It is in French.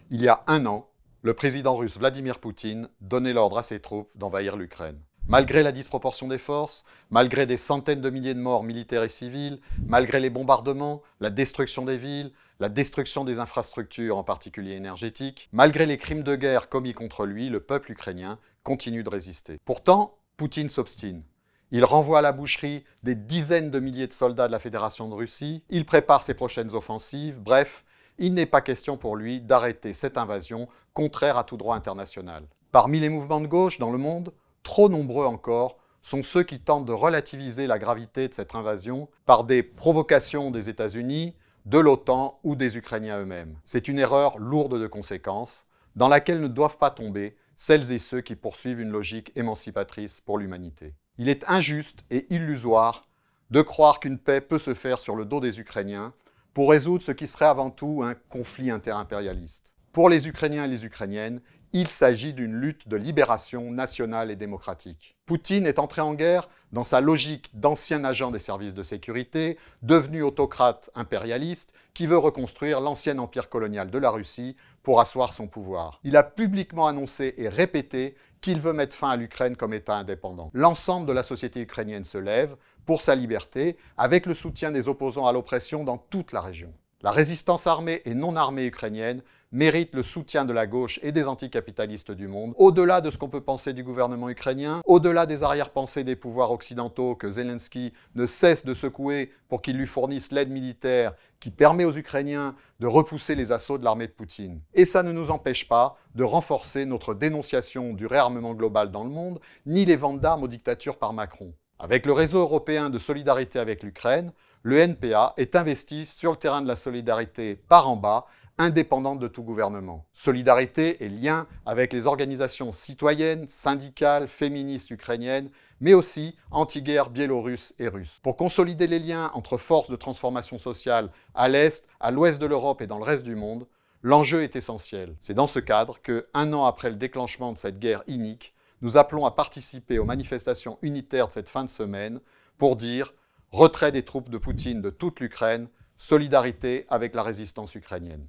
Il y a un an, le président russe Vladimir Poutine donnait l'ordre à ses troupes d'envahir l'Ukraine. Malgré la disproportion des forces, malgré des centaines de milliers de morts militaires et civils, malgré les bombardements, la destruction des villes, la destruction des infrastructures, en particulier énergétiques, malgré les crimes de guerre commis contre lui, le peuple ukrainien continue de résister. Pourtant, Poutine s'obstine. Il renvoie à la boucherie des dizaines de milliers de soldats de la Fédération de Russie, il prépare ses prochaines offensives, bref, il n'est pas question pour lui d'arrêter cette invasion contraire à tout droit international. Parmi les mouvements de gauche dans le monde, trop nombreux encore sont ceux qui tentent de relativiser la gravité de cette invasion par des provocations des États-Unis, de l'OTAN ou des Ukrainiens eux-mêmes. C'est une erreur lourde de conséquences, dans laquelle ne doivent pas tomber celles et ceux qui poursuivent une logique émancipatrice pour l'humanité. Il est injuste et illusoire de croire qu'une paix peut se faire sur le dos des Ukrainiens pour résoudre ce qui serait avant tout un conflit interimpérialiste. Pour les Ukrainiens et les Ukrainiennes, il s'agit d'une lutte de libération nationale et démocratique. Poutine est entré en guerre dans sa logique d'ancien agent des services de sécurité, devenu autocrate impérialiste, qui veut reconstruire l'ancien empire colonial de la Russie pour asseoir son pouvoir. Il a publiquement annoncé et répété qu'il veut mettre fin à l'Ukraine comme État indépendant. L'ensemble de la société ukrainienne se lève pour sa liberté, avec le soutien des opposants à l'oppression dans toute la région. La résistance armée et non armée ukrainienne mérite le soutien de la gauche et des anticapitalistes du monde, au-delà de ce qu'on peut penser du gouvernement ukrainien, au-delà des arrière-pensées des pouvoirs occidentaux que Zelensky ne cesse de secouer pour qu'ils lui fournissent l'aide militaire qui permet aux Ukrainiens de repousser les assauts de l'armée de Poutine. Et ça ne nous empêche pas de renforcer notre dénonciation du réarmement global dans le monde, ni les ventes d'armes aux dictatures par Macron. Avec le réseau européen de solidarité avec l'Ukraine, le NPA est investi sur le terrain de la solidarité par en bas, indépendante de tout gouvernement. Solidarité et lien avec les organisations citoyennes, syndicales, féministes ukrainiennes, mais aussi anti-guerre biélorusses et russes. Pour consolider les liens entre forces de transformation sociale à l'Est, à l'Ouest de l'Europe et dans le reste du monde, l'enjeu est essentiel. C'est dans ce cadre que, un an après le déclenchement de cette guerre inique, nous appelons à participer aux manifestations unitaires de cette fin de semaine pour dire retrait des troupes de Poutine de toute l'Ukraine, solidarité avec la résistance ukrainienne.